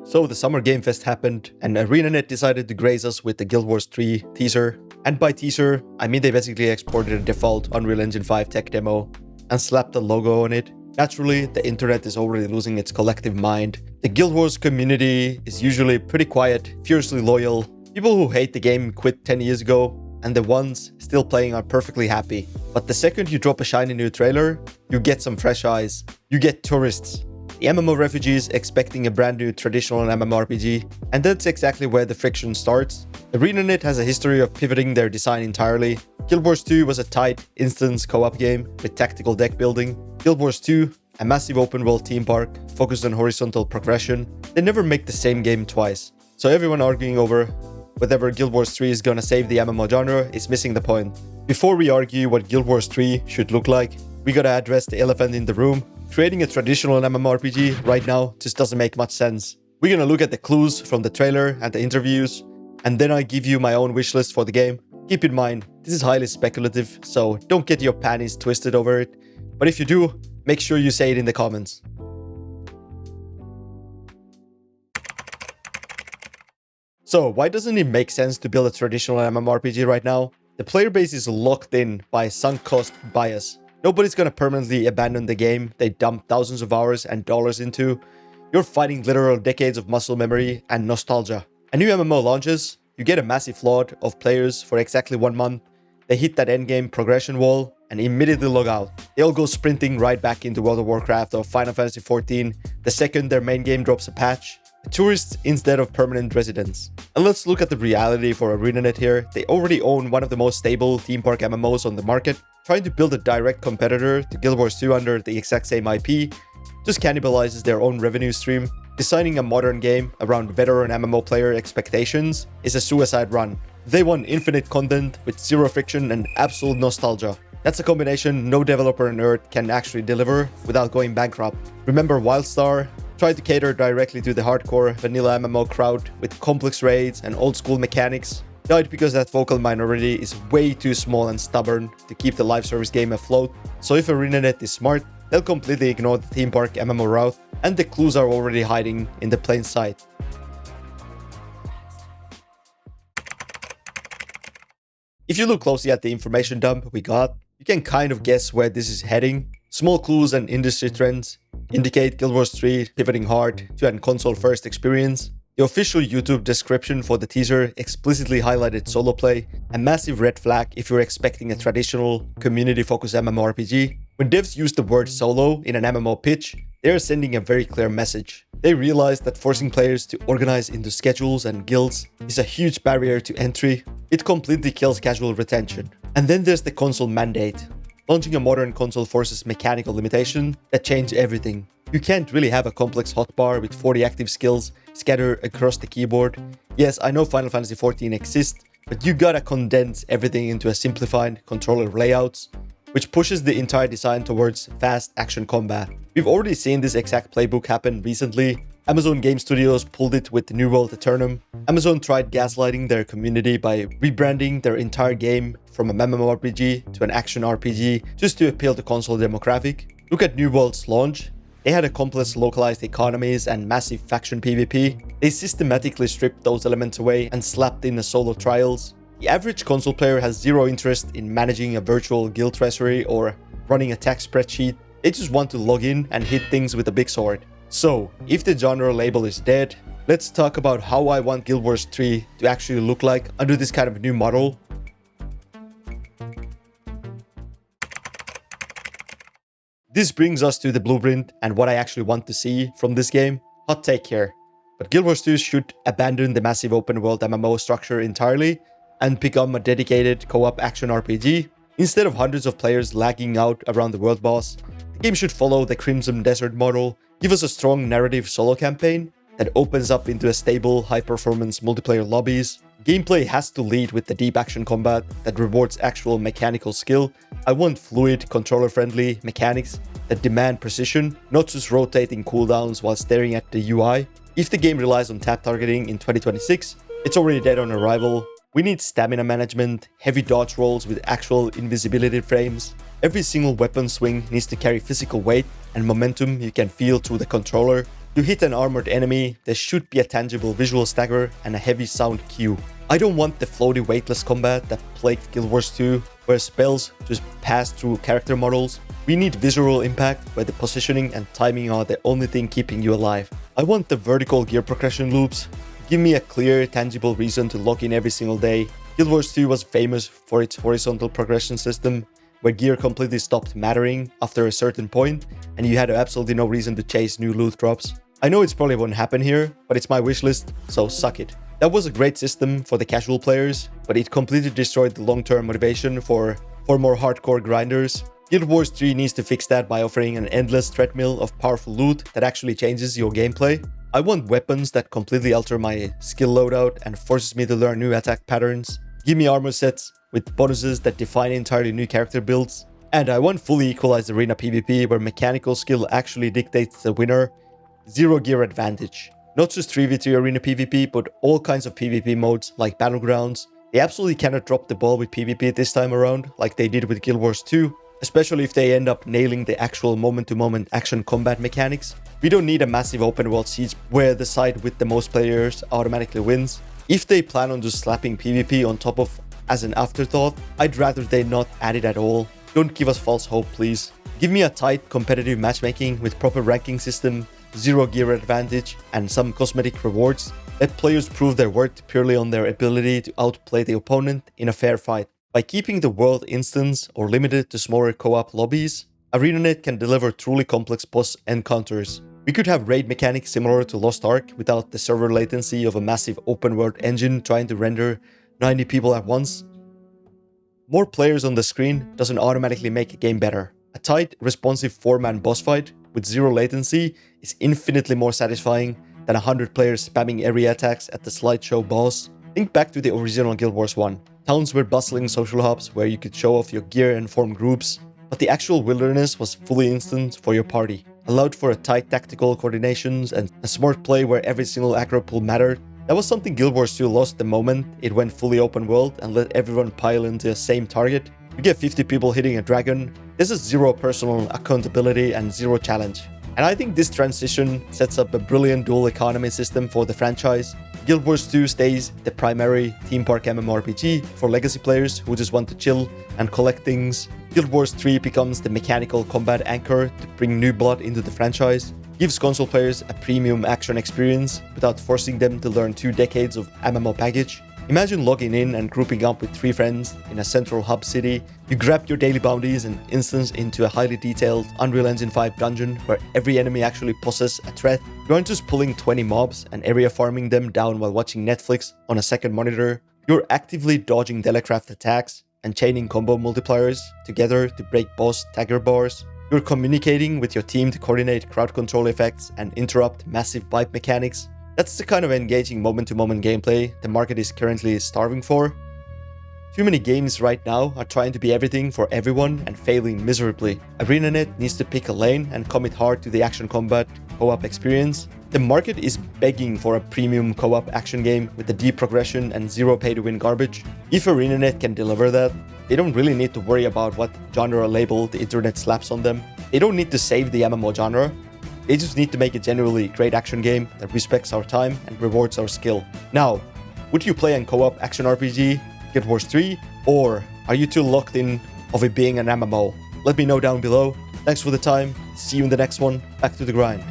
So the Summer Game Fest happened, and ArenaNet decided to grace us with the Guild Wars 3 teaser. And by teaser, I mean they basically exported a default Unreal Engine 5 tech demo and slapped a logo on it. Naturally, the internet is already losing its collective mind. The Guild Wars community is usually pretty quiet, fiercely loyal. People who hate the game quit 10 years ago, and the ones still playing are perfectly happy. But the second you drop a shiny new trailer, you get some fresh eyes. You get tourists. The MMO refugees expecting a brand new traditional MMORPG, and that's exactly where the friction starts. ArenaNet has a history of pivoting their design entirely. Guild Wars 2 was a tight, instance co-op game with tactical deck building. Guild Wars 2, a massive open world theme park focused on horizontal progression. They never make the same game twice. So everyone arguing over whether Guild Wars 3 is gonna save the MMO genre is missing the point. Before we argue what Guild Wars 3 should look like, we gotta address the elephant in the room. Creating a traditional MMORPG right now just doesn't make much sense. We're gonna look at the clues from the trailer and the interviews, and then I give you my own wishlist for the game. Keep in mind, this is highly speculative, so don't get your panties twisted over it. But if you do, make sure you say it in the comments. So why doesn't it make sense to build a traditional MMORPG right now? The player base is locked in by sunk cost bias. Nobody's gonna permanently abandon the game they dumped thousands of hours and dollars into. You're fighting literal decades of muscle memory and nostalgia. A new MMO launches, you get a massive flood of players for exactly 1 month. They hit that endgame progression wall and immediately log out. They all go sprinting right back into World of Warcraft or Final Fantasy XIV the second their main game drops a patch. Tourists instead of permanent residents. And let's look at the reality for ArenaNet here. They already own one of the most stable theme park MMOs on the market. Trying to build a direct competitor to Guild Wars 2 under the exact same IP just cannibalizes their own revenue stream. Designing a modern game around veteran MMO player expectations is a suicide run. They want infinite content with zero friction and absolute nostalgia. That's a combination no developer on Earth can actually deliver without going bankrupt. Remember Wildstar? Tried to cater directly to the hardcore vanilla MMO crowd with complex raids and old school mechanics. Died because that vocal minority is way too small and stubborn to keep the live service game afloat. So if ArenaNet is smart, they'll completely ignore the theme park MMO route, and the clues are already hiding in the plain sight. If you look closely at the information dump we got, you can kind of guess where this is heading. Small clues and industry trends indicate Guild Wars 3 pivoting hard to a console-first experience. The official YouTube description for the teaser explicitly highlighted solo play, a massive red flag if you're expecting a traditional, community-focused MMORPG. When devs use the word solo in an MMO pitch, they are sending a very clear message. They realize that forcing players to organize into schedules and guilds is a huge barrier to entry. It completely kills casual retention. And then there's the console mandate. Launching a modern console forces mechanical limitations that change everything. You can't really have a complex hotbar with 40 active skills scattered across the keyboard. Yes, I know Final Fantasy XIV exists, but you gotta condense everything into a simplified controller layouts, which pushes the entire design towards fast action combat. We've already seen this exact playbook happen recently. Amazon Game Studios pulled it with New World Eternum. Amazon tried gaslighting their community by rebranding their entire game from a MMORPG to an action RPG just to appeal to console demographic. Look at New World's launch. They had a complex localized economies and massive faction PvP. They systematically stripped those elements away and slapped in the solo trials. The average console player has zero interest in managing a virtual guild treasury or running a tax spreadsheet. They just want to log in and hit things with a big sword. So, if the genre label is dead, let's talk about how I want Guild Wars 3 to actually look like under this kind of new model. This brings us to the blueprint and what I actually want to see from this game. Hot take here, but Guild Wars 2 should abandon the massive open world MMO structure entirely and become a dedicated co-op action RPG. Instead of hundreds of players lagging out around the world boss, the game should follow the Crimson Desert model, give us a strong narrative solo campaign that opens up into a stable, high-performance multiplayer lobbies. Gameplay has to lead with the deep action combat that rewards actual mechanical skill. I want fluid, controller-friendly mechanics that demand precision, not just rotating cooldowns while staring at the UI. If the game relies on tap targeting in 2026, it's already dead on arrival. We need stamina management, heavy dodge rolls with actual invisibility frames. Every single weapon swing needs to carry physical weight and momentum you can feel through the controller. To hit an armored enemy, there should be a tangible visual stagger and a heavy sound cue. I don't want the floaty weightless combat that plagued Guild Wars 2, where spells just pass through character models. We need visual impact where the positioning and timing are the only thing keeping you alive. I want the vertical gear progression loops. Give me a clear, tangible reason to log in every single day. Guild Wars 2 was famous for its horizontal progression system, where gear completely stopped mattering after a certain point, and you had absolutely no reason to chase new loot drops. I know it's probably won't happen here, but it's my wishlist, so suck it. That was a great system for the casual players, but it completely destroyed the long-term motivation for more hardcore grinders. Guild Wars 3 needs to fix that by offering an endless treadmill of powerful loot that actually changes your gameplay. I want weapons that completely alter my skill loadout and forces me to learn new attack patterns. Give me armor sets with bonuses that define entirely new character builds. And I want fully equalized arena PvP where mechanical skill actually dictates the winner. Zero gear advantage. Not just 3v3 arena PvP, but all kinds of PvP modes like Battlegrounds. They absolutely cannot drop the ball with PvP this time around like they did with Guild Wars 2. Especially if they end up nailing the actual moment-to-moment action combat mechanics. We don't need a massive open world siege where the side with the most players automatically wins. If they plan on just slapping PvP on top of as an afterthought, I'd rather they not add it at all. Don't give us false hope, please. Give me a tight competitive matchmaking with proper ranking system, zero gear advantage, and some cosmetic rewards. Let players prove their worth purely on their ability to outplay the opponent in a fair fight. By keeping the world instance or limited to smaller co-op lobbies, ArenaNet can deliver truly complex boss encounters. We could have raid mechanics similar to Lost Ark without the server latency of a massive open world engine trying to render 90 people at once. More players on the screen doesn't automatically make a game better. A tight, responsive 4-man boss fight with zero latency is infinitely more satisfying than 100 players spamming area attacks at the slideshow boss. Think back to the original Guild Wars 1. Towns were bustling social hubs where you could show off your gear and form groups, but the actual wilderness was fully instant for your party, allowed for a tight tactical coordinations and a smart play where every single aggro pull mattered. That was something Guild Wars 2 lost the moment it went fully open world and let everyone pile into the same target. You get 50 people hitting a dragon, this is zero personal accountability and zero challenge. And I think this transition sets up a brilliant dual economy system for the franchise. Guild Wars 2 stays the primary theme park MMORPG for legacy players who just want to chill and collect things. Guild Wars 3 becomes the mechanical combat anchor to bring new blood into the franchise. Gives console players a premium action experience without forcing them to learn 2 decades of MMO baggage. Imagine logging in and grouping up with 3 friends in a central hub city. You grab your daily bounties and instance into a highly detailed Unreal Engine 5 dungeon where every enemy actually poses a threat. You aren't just pulling 20 mobs and area farming them down while watching Netflix on a second monitor. You're actively dodging Delecraft attacks and chaining combo multipliers together to break boss tagger bars. You're communicating with your team to coordinate crowd control effects and interrupt massive wipe mechanics. That's the kind of engaging moment-to-moment gameplay the market is currently starving for. Too many games right now are trying to be everything for everyone and failing miserably. ArenaNet needs to pick a lane and commit hard to the action combat co-op experience. The market is begging for a premium co-op action game with a deep progression and zero pay-to-win garbage. If ArenaNet can deliver that, they don't really need to worry about what genre label the internet slaps on them. They don't need to save the MMO genre. They just need to make a genuinely great action game that respects our time and rewards our skill. Now, would you play a co-op action RPG, Guild Wars 3, or are you too locked in of it being an MMO? Let me know down below. Thanks for the time. See you in the next one. Back to the grind.